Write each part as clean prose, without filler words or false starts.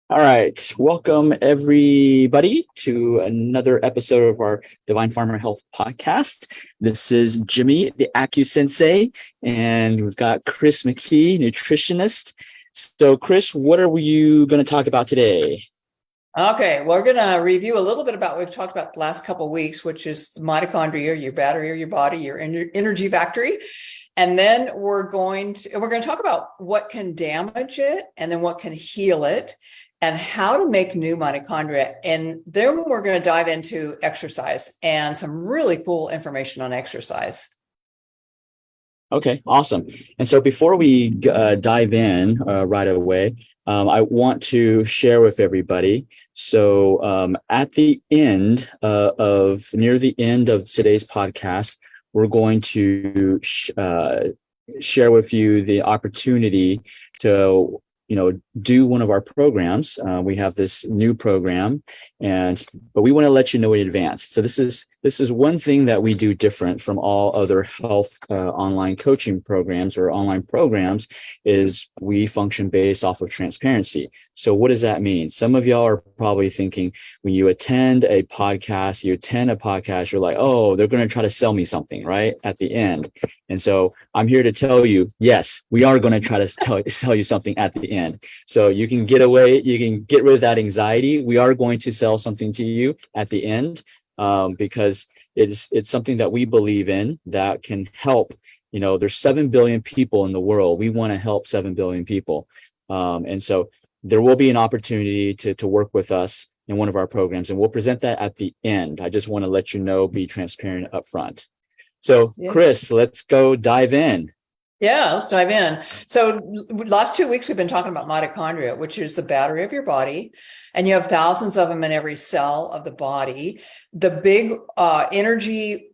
All right. Welcome, everybody, to another episode of our Divine Farmer Health podcast. This is Jimmy, the Acu Sensei, and we've got Chris McKee, nutritionist. So, Chris, what are you going to talk about today? Okay, we're going to review a little bit about what we've talked about the last couple of weeks, which is mitochondria, your battery of your body, your energy factory. And then we're going to talk about what can damage it and then what can heal it and how to make new mitochondria. And then we're going to dive into exercise and some really cool information on exercise. Okay, awesome. And so before we dive in right away, I want to share with everybody. So at the end near the end of today's podcast, we're going to share with you the opportunity to do one of our programs. We have this new program, but we want to let you know in advance. So this is one thing that we do different from all other health online coaching programs or online programs is we function based off of transparency. So what does that mean? Some of y'all are probably thinking when you attend a podcast, you're like, oh, they're going to try to sell me something right at the end. And so I'm here to tell you, yes, we are going to try to sell you something at the end. So you can get rid of that anxiety. We are going to sell something to you at the end because it's something that we believe in that can help. There's 7 billion people in the world. We want to help 7 billion people. And so there will be an opportunity to work with us in one of our programs, and we'll present that at the end. I just want to let you know, be transparent up front. So, Chris, let's go dive in. Yeah, let's dive in. So last 2 weeks, we've been talking about mitochondria, which is the battery of your body. And you have thousands of them in every cell of the body. The big energy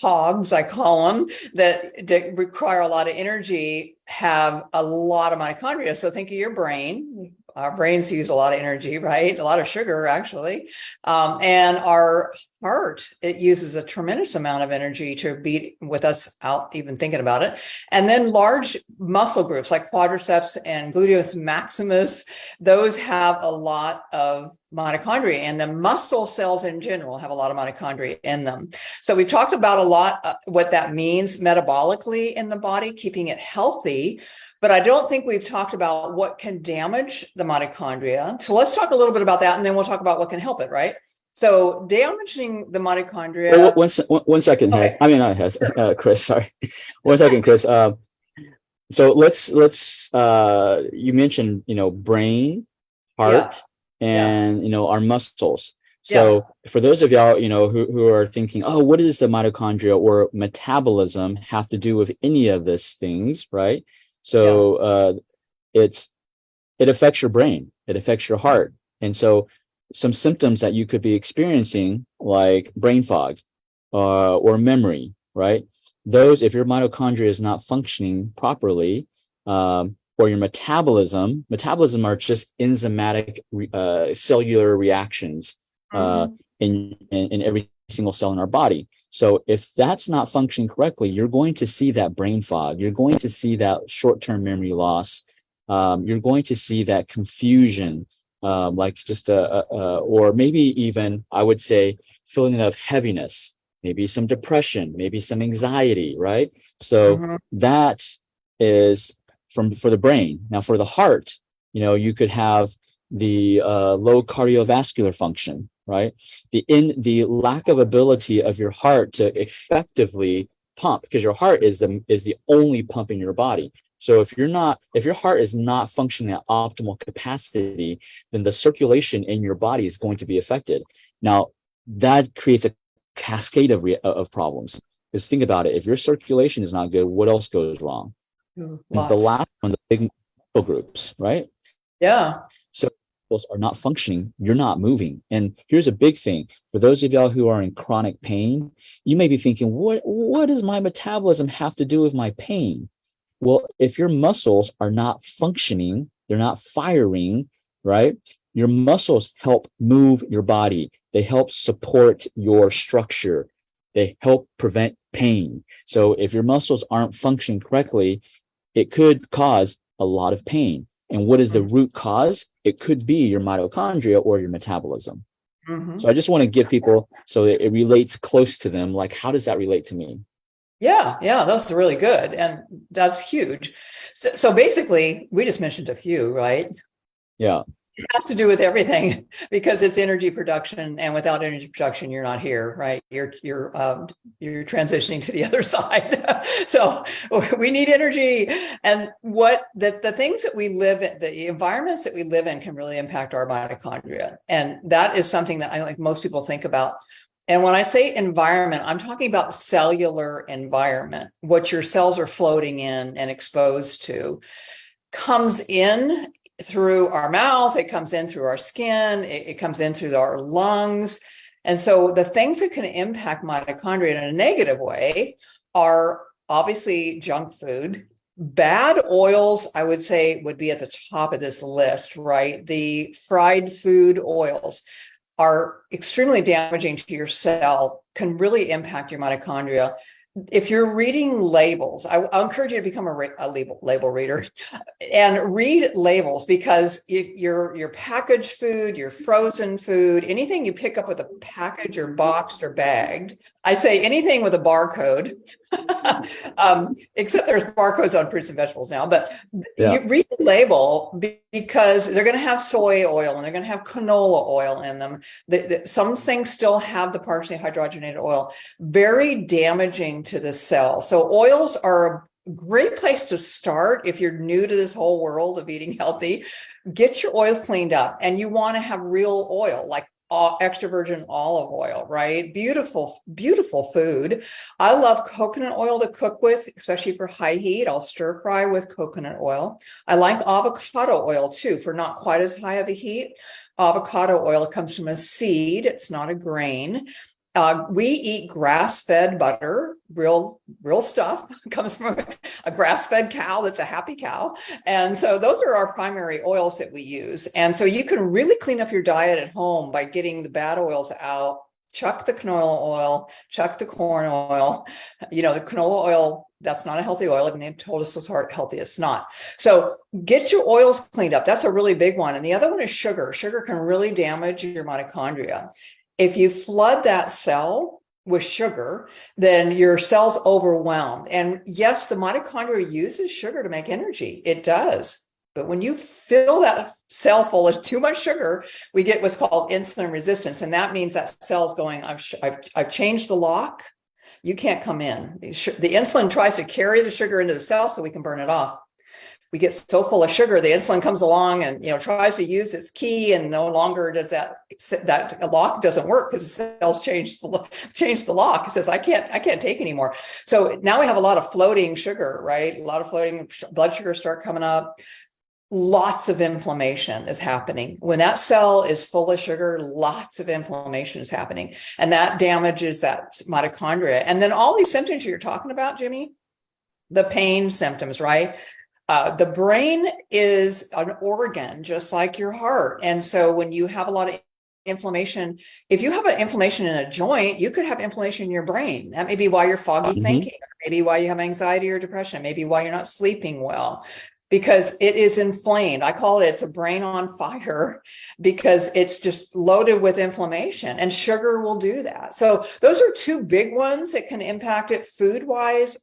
hogs, I call them, that require a lot of energy have a lot of mitochondria. So think of your brain. Our brains use a lot of energy, right? A lot of sugar, actually. And our heart, it uses a tremendous amount of energy to beat with us out even thinking about it. And then large muscle groups like quadriceps and gluteus maximus, those have a lot of mitochondria, and the muscle cells in general have a lot of mitochondria in them. So we've talked about a lot what that means metabolically in the body, keeping it healthy. But I don't think we've talked about what can damage the mitochondria. So let's talk a little bit about that, and then we'll talk about what can help it, right? So damaging the mitochondria. Well, one second, okay. Chris, sorry. 1 second, Chris. So let's you mentioned, brain, heart, and, our muscles. So for those of y'all, who are thinking, oh, what does the mitochondria or metabolism have to do with any of these things, right? So it affects your brain, it affects your heart. And so some symptoms that you could be experiencing, like brain fog or memory, right? Those, if your mitochondria is not functioning properly, or your metabolism are just enzymatic cellular reactions in every single cell in our body. So if that's not functioning correctly, you're going to see that brain fog. You're going to see that short-term memory loss. You're going to see that confusion, like just or maybe even, I would say, feeling of heaviness, maybe some depression, maybe some anxiety, right? So that is for the brain. Now for the heart, you could have the low cardiovascular function, right? The lack of ability of your heart to effectively pump, because your heart is the only pump in your body. So if your heart is not functioning at optimal capacity, then the circulation in your body is going to be affected. Now that creates a cascade of problems. Because think about it, if your circulation is not good, what else goes wrong? The last one, the big muscle groups, right? Yeah. So those are not functioning, you're not moving. And here's a big thing. For those of y'all who are in chronic pain, you may be thinking, what does my metabolism have to do with my pain? Well, if your muscles are not functioning, they're not firing, right? Your muscles help move your body. They help support your structure. They help prevent pain. So if your muscles aren't functioning correctly, it could cause a lot of pain. And what is the root cause? It could be your mitochondria or your metabolism. So I just want to give people, so that it relates close to them, like, how does that relate to me? Yeah, that's really good. And that's huge. So basically, we just mentioned a few, right? Yeah. It has to do with everything because it's energy production, and without energy production, you're not here, right? You're transitioning to the other side. So we need energy, and what the things that we live in, the environments that we live in, can really impact our mitochondria, and that is something that I don't think most people think about. And when I say environment, I'm talking about cellular environment, what your cells are floating in and exposed to, comes in through our mouth, it comes in through our skin, it comes in through our lungs. And so the things that can impact mitochondria in a negative way are obviously junk food. Bad oils, I would say, would be at the top of this list, right? The fried food oils are extremely damaging to your cell, can really impact your mitochondria. If you're reading labels, I'll encourage you to become a label reader and read labels, because your packaged food, your frozen food, anything you pick up with a package or boxed or bagged, I say anything with a barcode, except there's barcodes on fruits and vegetables now, but you read the label, because they're going to have soy oil and they're going to have canola oil in them. Some things still have the partially hydrogenated oil, very damaging to the cell. So oils are a great place to start if you're new to this whole world of eating healthy. Get your oils cleaned up, and you want to have real oil, like extra virgin olive oil, right? Beautiful, beautiful food. I love coconut oil to cook with, especially for high heat. I'll stir fry with coconut oil. I like avocado oil too, for not quite as high of a heat. Avocado oil comes from a seed. It's not a grain. We eat grass-fed butter, real stuff. Comes from a grass-fed cow that's a happy cow. And so those are our primary oils that we use. And so you can really clean up your diet at home by getting the bad oils out. Chuck the canola oil, chuck the corn oil. The canola oil, that's not a healthy oil. Even they've told us it's healthy, it's not. So get your oils cleaned up. That's a really big one. And the other one is sugar. Sugar can really damage your mitochondria. If you flood that cell with sugar, then your cell's overwhelmed. And yes, the mitochondria uses sugar to make energy. It does. But when you fill that cell full of too much sugar, we get what's called insulin resistance. And that means that cell's going, I've changed the lock. You can't come in. The insulin tries to carry the sugar into the cell so we can burn it off. We get so full of sugar, the insulin comes along and tries to use its key, and no longer does that lock doesn't work, because the cells change the lock. It says, I can't take anymore. So now we have a lot of floating sugar, right? A lot of floating blood sugars start coming up. Lots of inflammation is happening. When that cell is full of sugar, lots of inflammation is happening, and that damages that mitochondria. And then all these symptoms you're talking about, Jimmy, the pain symptoms, right? The brain is an organ just like your heart. And so when you have a lot of inflammation, if you have an inflammation in a joint, you could have inflammation in your brain. That may be why you're foggy thinking, or maybe why you have anxiety or depression, maybe why you're not sleeping well, because it is inflamed. I call it's a brain on fire, because it's just loaded with inflammation, and sugar will do that. So those are two big ones that can impact it food-wise.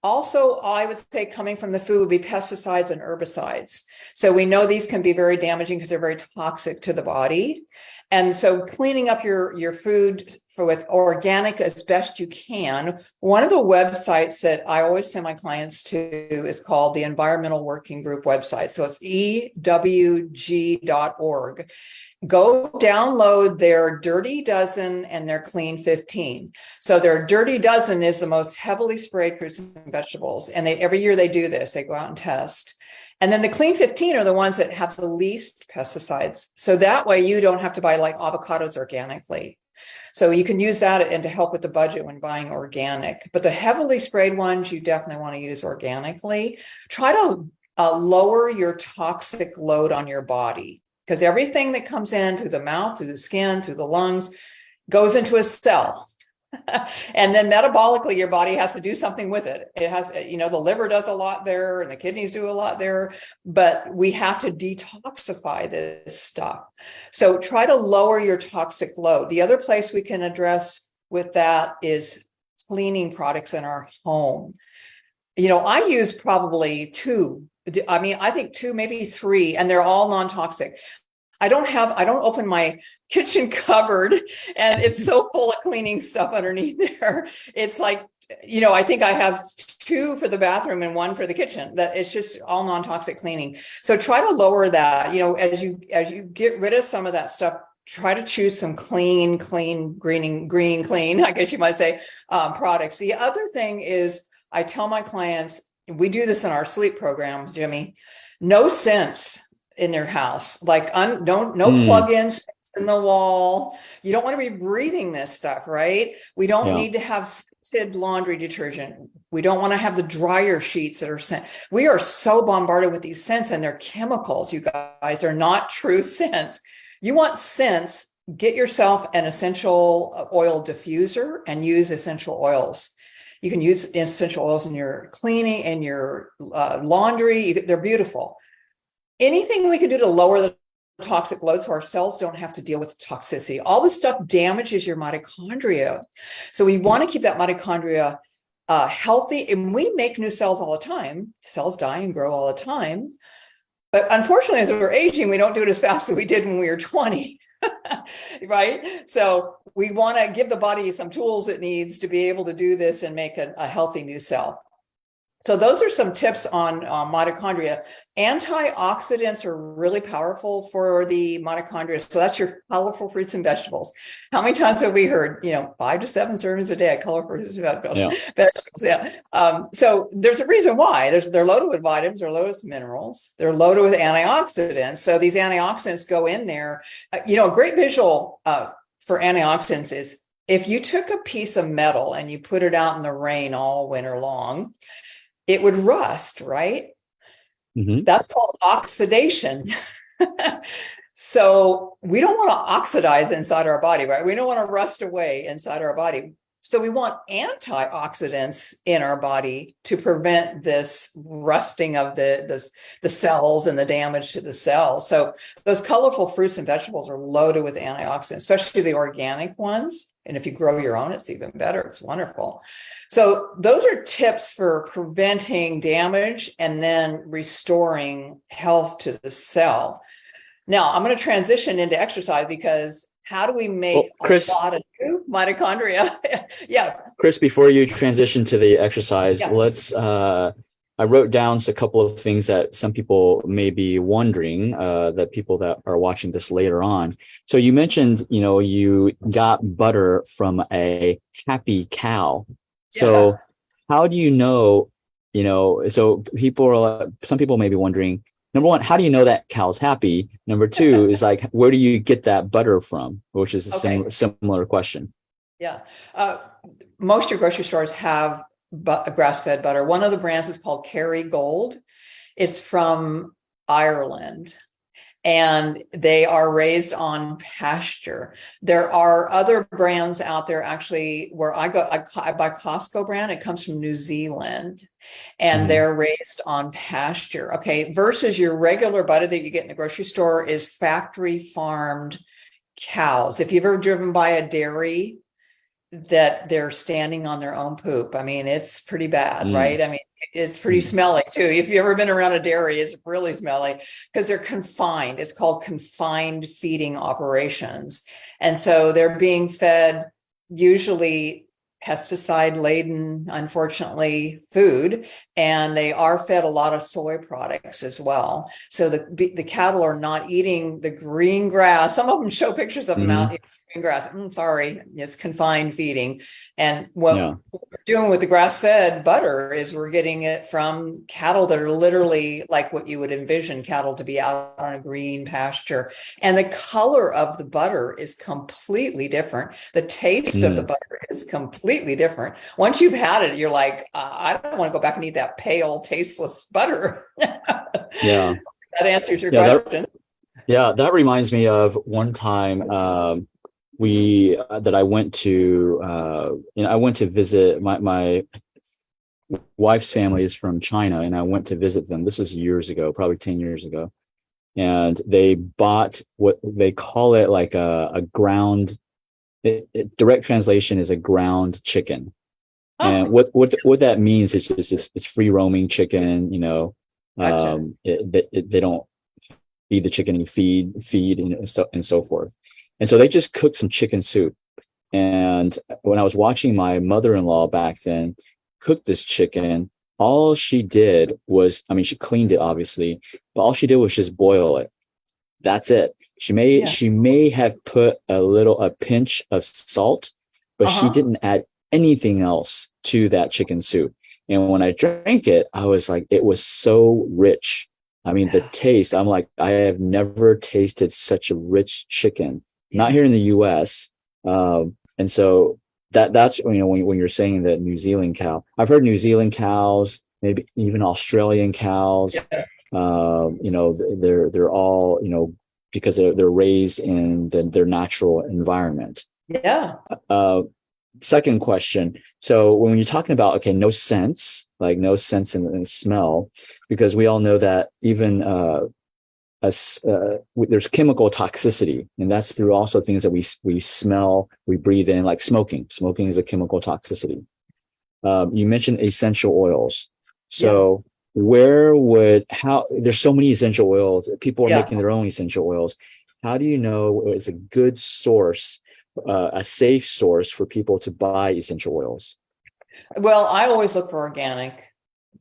Also, I would say coming from the food would be pesticides and herbicides. So we know these can be very damaging because they're very toxic to the body. And so cleaning up your food with organic as best you can. One of the websites that I always send my clients to is called the Environmental Working Group website. So it's ewg.org. Go download their Dirty Dozen and their Clean 15. So their Dirty Dozen is the most heavily sprayed fruits and vegetables. And every year they do this, they go out and test. And then the Clean 15 are the ones that have the least pesticides. So that way you don't have to buy like avocados organically. So you can use that and to help with the budget when buying organic. But the heavily sprayed ones, you definitely want to use organically. Try to lower your toxic load on your body, because everything that comes in through the mouth, through the skin, through the lungs, goes into a cell. And then metabolically, your body has to do something with it. It has, the liver does a lot there and the kidneys do a lot there, but we have to detoxify this stuff. So try to lower your toxic load. The other place we can address with that is cleaning products in our home. I use probably two. I think two, maybe three, and they're all non-toxic. I don't open my kitchen cupboard and it's so full of cleaning stuff underneath there. It's like, I think I have two for the bathroom and one for the kitchen. That it's just all non-toxic cleaning. So try to lower that, as you get rid of some of that stuff, try to choose some clean, green, clean, I guess you might say, products. The other thing is I tell my clients, we do this in our sleep programs, Jimmy, no scents in their house, like no plug-ins in the wall. You don't want to be breathing this stuff, right? We don't need to have scented laundry detergent. We don't want to have the dryer sheets that are scent. We are so bombarded with these scents, and they're chemicals, you guys. Are not true scents. You want scents, get yourself an essential oil diffuser and use essential oils. You can use essential oils in your cleaning and your laundry. They're beautiful. Anything we can do to lower the toxic load so our cells don't have to deal with toxicity. All this stuff damages your mitochondria. So we want to keep that mitochondria healthy, and we make new cells all the time. Cells die and grow all the time. But unfortunately, as we're aging, we don't do it as fast as we did when we were 20. Right? So we want to give the body some tools it needs to be able to do this and make a healthy new cell. So those are some tips on mitochondria. Antioxidants are really powerful for the mitochondria. So that's your colorful fruits and vegetables. How many times have we heard, 5 to 7 servings a day of colorful fruits and vegetables? Yeah. So there's a reason why. They're loaded with vitamins, they're loaded with minerals, they're loaded with antioxidants. So these antioxidants go in there. A great visual for antioxidants is if you took a piece of metal and you put it out in the rain all winter long, it would rust, right? Mm-hmm. That's called oxidation. So we don't want to oxidize inside our body, right? We don't want to rust away inside our body. So we want antioxidants in our body to prevent this rusting of the cells and the damage to the cells. So those colorful fruits and vegetables are loaded with antioxidants, especially the organic ones. And if you grow your own, it's even better. It's wonderful. So those are tips for preventing damage and then restoring health to the cell. Now I'm going to transition into exercise, because how do we make Chris, a lot of new mitochondria? Yeah. Chris, before you transition to the exercise, let's, I wrote down a couple of things that some people may be wondering, that people that are watching this later on. So you mentioned, you got butter from a happy cow. So how do you know, so some people may be wondering, number one, how do you know that cow's happy? Number two is like, where do you get that butter from? Which is a similar question. Yeah. Most of your grocery stores have grass-fed butter. One of the brands is called Kerrygold. It's from Ireland, and they are raised on pasture. There are other brands out there, actually, where I buy Costco brand. It comes from New Zealand, and they're raised on pasture. Okay, versus your regular butter that you get in the grocery store is factory farmed cows. If you've ever driven by a dairy that they're standing on their own poop, I mean, it's pretty bad, right? I mean, it's pretty smelly too. If you've ever been around a dairy, it's really smelly because they're confined. It's called confined feeding operations. And so they're being fed usually pesticide laden, unfortunately, food, and they are fed a lot of soy products as well. So the cattle are not eating the green grass. Some of them show pictures of them out eating green grass. Sorry, it's confined feeding. And what we're doing with the grass-fed butter is we're getting it from cattle that are literally like what you would envision cattle to be out on a green pasture. And the color of the butter is completely different. The taste of the butter is completely different. Once you've had it, you're like, I don't want to go back and eat that pale, tasteless butter. Yeah. That answers your question. That reminds me of one time, that I went to, I went to visit my wife's family is from China, and I went to visit them. This was years ago, probably 10 years ago. And they bought what they call it like a ground, direct translation is a ground chicken. Oh, And what that means is just it's free roaming chicken, gotcha. they don't feed the chicken any feed and so forth. And so they just cooked some chicken soup. And when I was watching my mother-in-law back then cook this chicken, all she did was, I mean, she cleaned it obviously, but all she did was just boil it. That's it. Yeah. She may have put a pinch of salt, but she Uh-huh. didn't add anything else to that chicken soup. And when I drank it, I was like, it was so rich. I mean, the Yeah. taste, I'm like, I have never tasted such a rich chicken, not Yeah. here in the US. And so that's, when you're saying that New Zealand cow, I've heard New Zealand cows, maybe even Australian cows, Yeah. they're all, because they're raised in their natural environment. Yeah. Uh, Second question. So when you're talking about, okay, no sense, like no sense in smell, because we all know that even there's chemical toxicity, and that's through also things that we smell, we breathe in, like smoking. Smoking is a chemical toxicity. You mentioned essential oils. Yeah. So how, there's so many essential oils. People are Yeah. making their own essential oils. How do you know it's a good source, a safe source for people to buy essential oils? Well, I always look for organic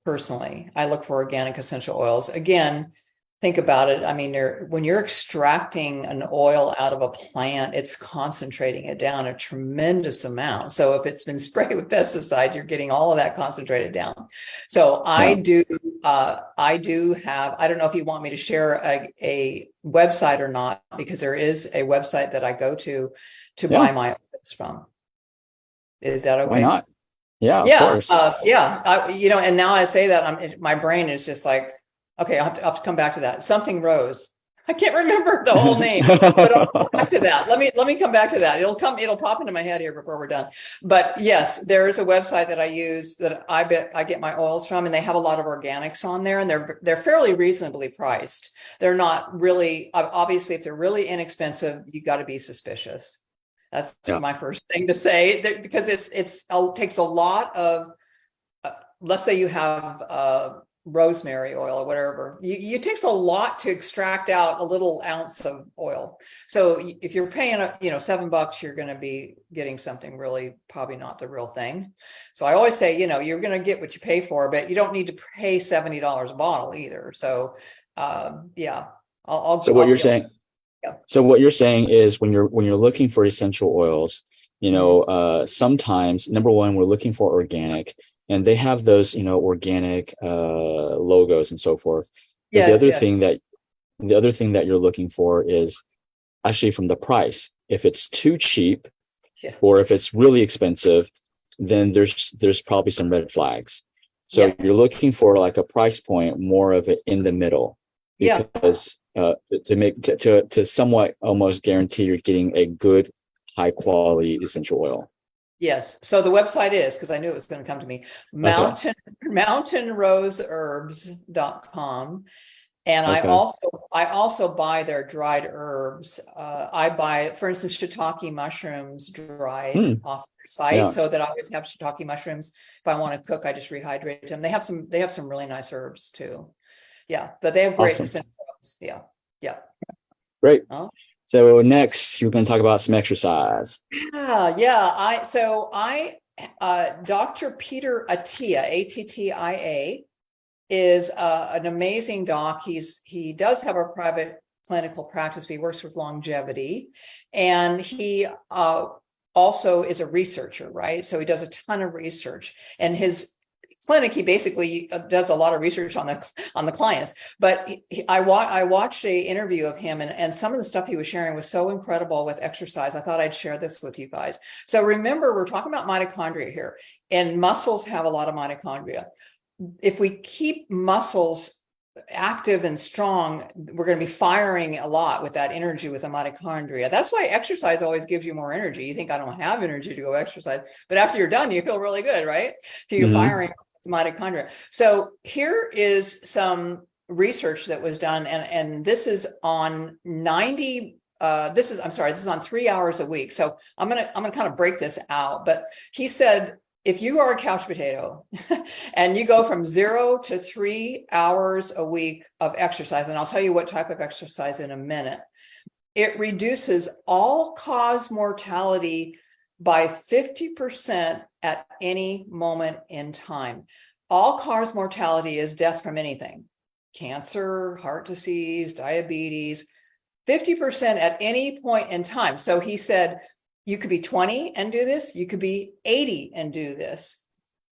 personally. I look for organic essential oils. Again, think about it. I mean, when you're extracting an oil out of a plant, it's concentrating it down a tremendous amount. So if it's been sprayed with pesticides, you're getting all of that concentrated down. So Yeah. I do have, I don't know if you want me to share a website or not, because there is a website that I go to Yeah. buy my oils from. Is that Why okay? not? Yeah, of Yeah, course. yeah. And now I say that my brain is just like, okay, I'll have to come back to that. Something Rose. I can't remember the whole name, but I'll come back to that. Let me come back to that. It'll pop into my head here before we're done. But yes, there is a website that I use that I bet I get my oils from, and they have a lot of organics on there, and they're fairly reasonably priced. They're not really, obviously, if they're really inexpensive, you got to be suspicious. That's Yeah. my first thing to say, because it takes a lot of, let's say you have rosemary oil or whatever. It takes a lot to extract out a little ounce of oil. So if you're paying $7, you're going to be getting something really probably not the real thing. So I always say, you're going to get what you pay for, but you don't need to pay $70 a bottle either. So yeah, So what I'll you're be. saying, Yeah. So what you're saying is when you're looking for essential oils, Mhm. sometimes number one, we're looking for organic, and they have those, organic logos and so forth. But Yes, yes. the other thing that you're looking for is actually from the price. If it's too cheap Yeah. or if it's really expensive, then there's probably some red flags. So Yeah. you're looking for like a price point more of it in the middle, Yeah. because to somewhat almost guarantee you're getting a good high quality essential oil. Yes. So the website is, because I knew it was going to come to me, Okay. mountainroseherbs.com. And Okay. I also buy their dried herbs. I buy, for instance, shiitake mushrooms dried Hmm. off their site, Yeah. so that I always have shiitake mushrooms. If I want to cook, I just rehydrate them. They have some really nice herbs too. Yeah, but they have great Awesome. essential oils. Yeah. Yeah. Great. Oh. So next, you're going to talk about some exercise. Yeah, yeah. Dr. Peter Attia, Attia, is an amazing doc. He does have a private clinical practice, but he works with longevity, and he also is a researcher, right? So he does a ton of research, and his clinic, he basically does a lot of research on the clients. But I watched a interview of him, and some of the stuff he was sharing was so incredible with exercise. I thought I'd share this with you guys. So remember, we're talking about mitochondria here, and muscles have a lot of mitochondria. If we keep muscles active and strong, we're going to be firing a lot with that energy with the mitochondria. That's why exercise always gives you more energy. You think, I don't have energy to go exercise, but after you're done, you feel really good, right? So you're firing mitochondria. So here is some research that was done, and this is on 90 this is on 3 hours a week. So I'm gonna kind of break this out. But he said, if you are a couch potato and you go from 0 to 3 hours a week of exercise, and I'll tell you what type of exercise in a minute, it reduces all-cause mortality by 50% at any moment in time. All-cause mortality is death from anything: cancer, heart disease, diabetes, 50% at any point in time. So he said, you could be 20 and do this, you could be 80 and do this,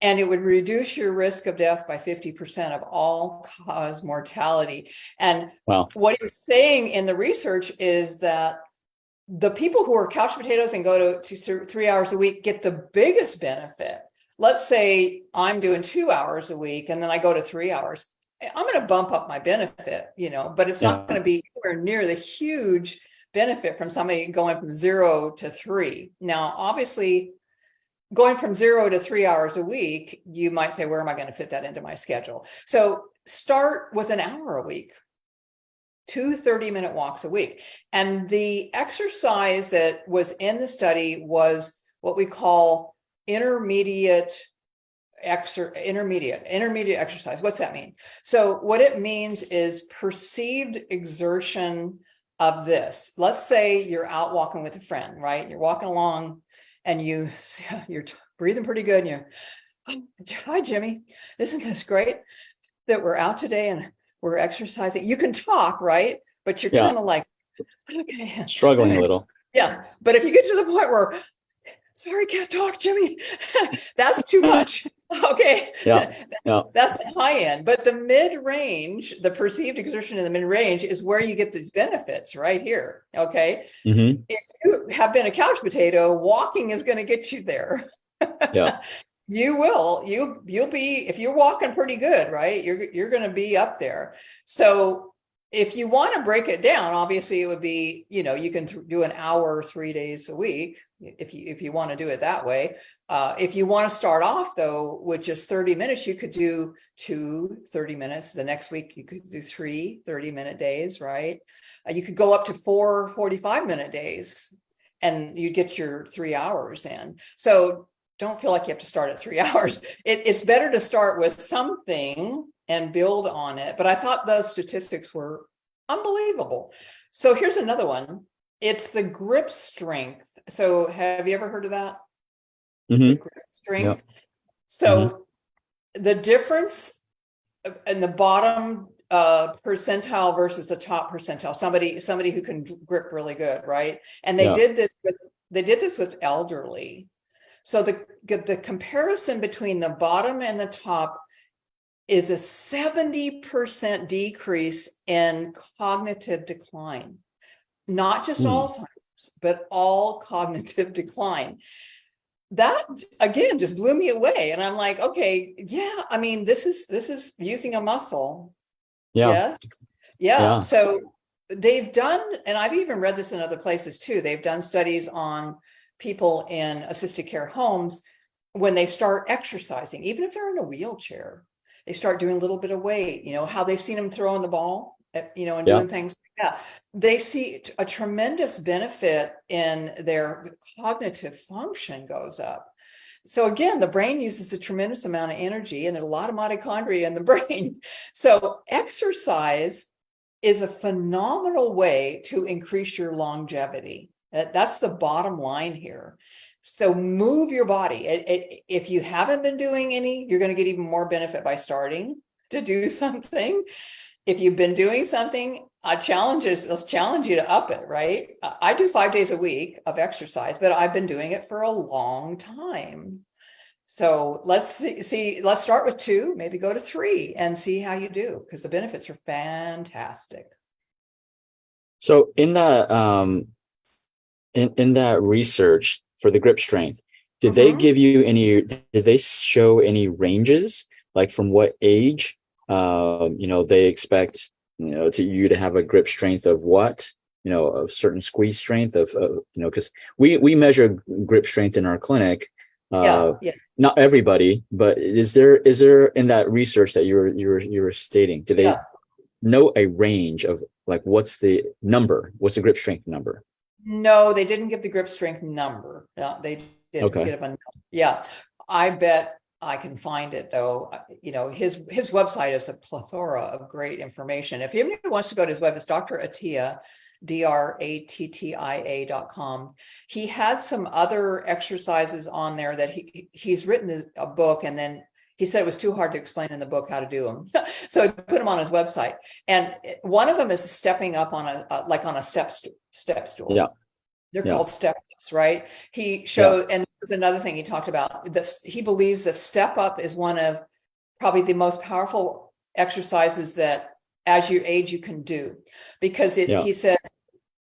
and it would reduce your risk of death by 50% of all-cause mortality. And what he was saying in the research is that the people who are couch potatoes and go to 3 hours a week get the biggest benefit. Let's say I'm doing 2 hours a week and then I go to 3 hours. I'm going to bump up my benefit, but it's not going to be anywhere near the huge benefit from somebody going from 0 to 3. Now, obviously, going from 0 to 3 hours a week, you might say, where am I going to fit that into my schedule? So start with an hour a week, 2 30-minute walks a week. And the exercise that was in the study was what we call intermediate exercise. What's that mean? So what it means is perceived exertion of this. Let's say you're out walking with a friend, right? You're walking along and you're breathing pretty good, and hi, Jimmy, isn't this great that we're out today and we're exercising? You can talk, right? But you're kind of like, okay, struggling a little. Yeah. But if you get to the point where, sorry, can't talk, Jimmy, that's too much. Okay. That's the high end. But the mid-range, the perceived exertion in the mid-range is where you get these benefits right here. Okay. If you have been a couch potato, walking is going to get you there. You'll be, if you're walking pretty good, right? You're going to be up there. So if you want to break it down, obviously it would be, you can do an hour 3 days a week if you want to do it that way. If you want to start off though with just 30 minutes, you could do 2 30 minutes. The next week you could do 3 30-minute days, right? You could go up to 4 45-minute days and you get your 3 hours in. So don't feel like you have to start at 3 hours. It's better to start with something and build on it. But I thought those statistics were unbelievable. So here's another one. It's the grip strength. So have you ever heard of that? The grip strength. So the difference in the bottom percentile versus the top percentile, somebody who can grip really good, right? And they did this with elderly. So the comparison between the bottom and the top is a 70% decrease in cognitive decline, not just Alzheimer's, but all cognitive decline. That again just blew me away, and I'm like, okay, I mean, this is using a muscle. Yeah. So they've done, and I've even read this in other places too. They've done studies on people in assisted care homes when they start exercising, even if they're in a wheelchair. They start doing a little bit of weight, how they've seen them throwing the ball, and doing things like that. They see a tremendous benefit in their cognitive function goes up. So again, the brain uses a tremendous amount of energy, and there's a lot of mitochondria in the brain. So exercise is a phenomenal way to increase your longevity. That's the bottom line here. So move your body. If you haven't been doing any, you're going to get even more benefit by starting to do something. If you've been doing something, let's challenge you to up it, right? I do 5 days a week of exercise, but I've been doing it for a long time. So let's see, let's start with 2, maybe go to 3 and see how you do, because the benefits are fantastic. So in that, in that research for the grip strength, did they give you did they show any ranges, like from what age They expect, you to have a grip strength of what, a certain squeeze strength of, because we measure grip strength in our clinic. Yeah. Not everybody, but is there in that research that you were stating, do they know a range of like, what's the grip strength number? No, they didn't give the grip strength number. No, they didn't Okay. give a number. Yeah. I bet I can find it though. His website is a plethora of great information. If anybody wants to go to his web, it's Dr. Attia, DRATTIA.com. He had some other exercises on there that he's written a book, and then he said it was too hard to explain in the book how to do them. So he put them on his website. And one of them is stepping up on a step stool. Yeah. They're called step-ups, right? He showed, and there's another thing he talked about, this, he believes that step up is one of probably the most powerful exercises that as you age you can do, because he said,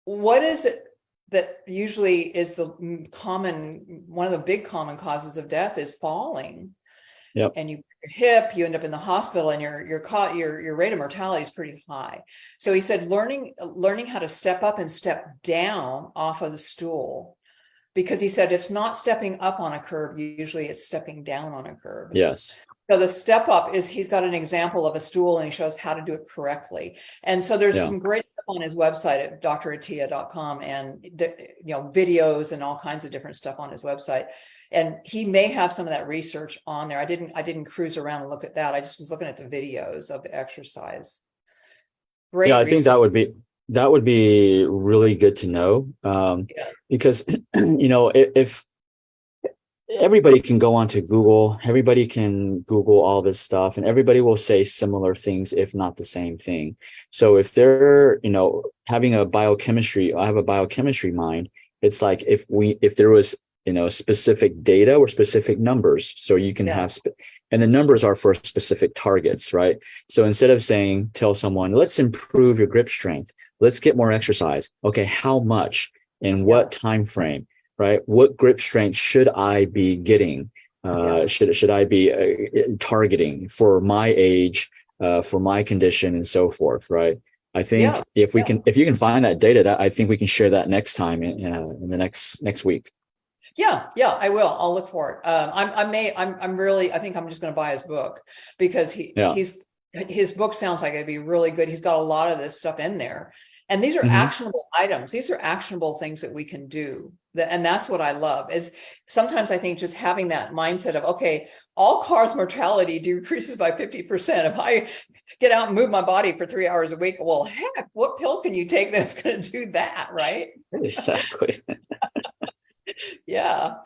what is it that usually is one of the big common causes of death is falling. Yep. And you hip, you end up in the hospital, and your rate of mortality is pretty high. So he said learning how to step up and step down off of the stool, because he said it's not stepping up on a curb, usually it's stepping down on a curb. Yes. So the step up is, he's got an example of a stool and he shows how to do it correctly. And so there's some great stuff on his website at DrAttia.com, and videos and all kinds of different stuff on his website. And he may have some of that research on there. I didn't cruise around and look at that. I just was looking at the videos of the exercise. Great. Yeah, I think that would be really good to know. Because if everybody can go onto Google, everybody can Google all this stuff, and everybody will say similar things, if not the same thing. So if they're, having I have a biochemistry mind, it's like if there was, specific data or specific numbers, so you can have, and the numbers are for specific targets, right? So instead of tell someone, let's improve your grip strength, let's get more exercise. Okay, how much and what time frame? Right? What grip strength should I be getting? Should I be targeting for my age, for my condition, and so forth? Right? I think if you can find that data, I think we can share that next time in the next week. Yeah, I will. I'll look for it. I think I'm just going to buy his book, because his book sounds like it'd be really good. He's got a lot of this stuff in there. And these are actionable items. These are actionable things that we can do. And that's what I love, is sometimes I think just having that mindset of, okay, all-cause mortality decreases by 50%. If I get out and move my body for 3 hours a week, well, heck, what pill can you take that's going to do that, right? Exactly. Yeah.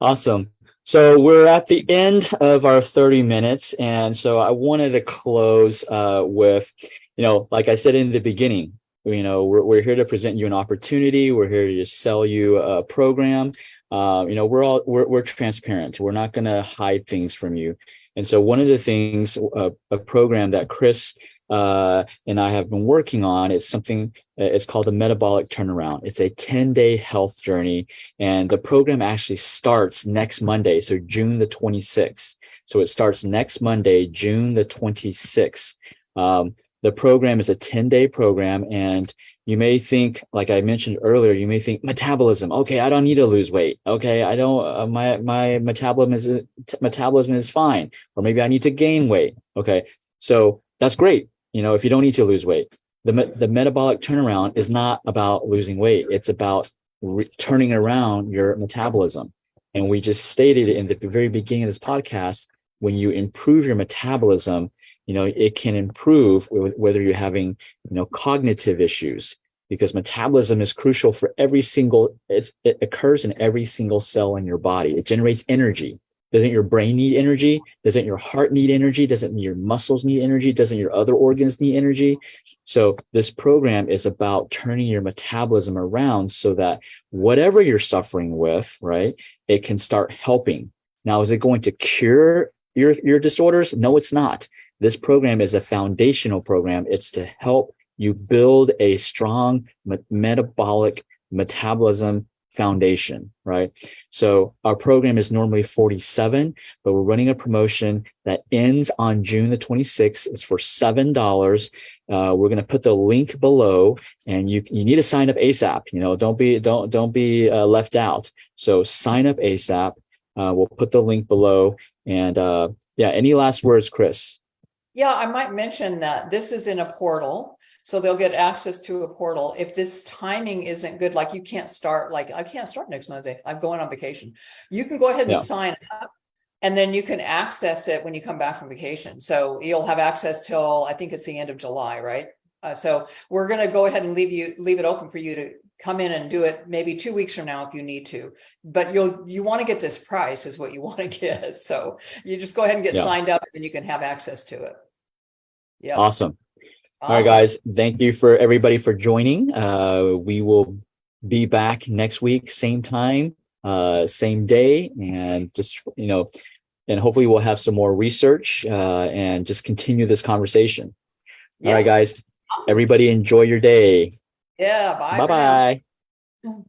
Awesome. So we're at the end of our 30 minutes. And so I wanted to close with, like I said in the beginning, we're here to present you an opportunity. We're here to just sell you a program. We're transparent. We're not going to hide things from you. And so one of the things, a program that Chris and I have been working on, is something, it's called the Metabolic Turnaround. It's a 10-day health journey. And the program actually starts next Monday. So June the 26th. So it starts next Monday, June the 26th. The program is a 10-day program, and you may think, like I mentioned earlier, you may think metabolism. Okay, I don't need to lose weight. Okay, I don't. My metabolism is fine, or maybe I need to gain weight. Okay, so that's great. If you don't need to lose weight, the metabolic turnaround is not about losing weight. It's about turning around your metabolism. And we just stated in the very beginning of this podcast, when you improve your metabolism, it can improve whether you're having, cognitive issues, because metabolism is crucial for it occurs in every single cell in your body. It generates energy. Doesn't your brain need energy? Doesn't your heart need energy? Doesn't your muscles need energy? Doesn't your other organs need energy? So this program is about turning your metabolism around so that whatever you're suffering with, right, it can start helping. Now, is it going to cure your disorders? No, it's not. This program is a foundational program. It's to help you build a strong metabolic metabolism foundation, right? So our program is normally $47, but we're running a promotion that ends on June the 26th. It's for $7. We're going to put the link below, and you need to sign up ASAP. Don't be left out. So sign up ASAP. We'll put the link below. And yeah, any last words, Chris? Yeah, I might mention that this is in a portal. So they'll get access to a portal. If this timing isn't good, like you can't start, like I can't start next Monday, I'm going on vacation. You can go ahead and sign up, and then you can access it when you come back from vacation. So you'll have access till, I think it's the end of July, right? So we're going to go ahead and leave it open for you to come in and do it maybe 2 weeks from now if you need to. But you want to get this price is what you want to get. So you just go ahead and get signed up, and you can have access to it. Yeah. Awesome. All right, guys. Thank you for everybody for joining. We will be back next week, same time, same day, and just, and hopefully we'll have some more research and just continue this conversation. All right, guys. Everybody enjoy your day. Yeah. Bye. Bye-bye.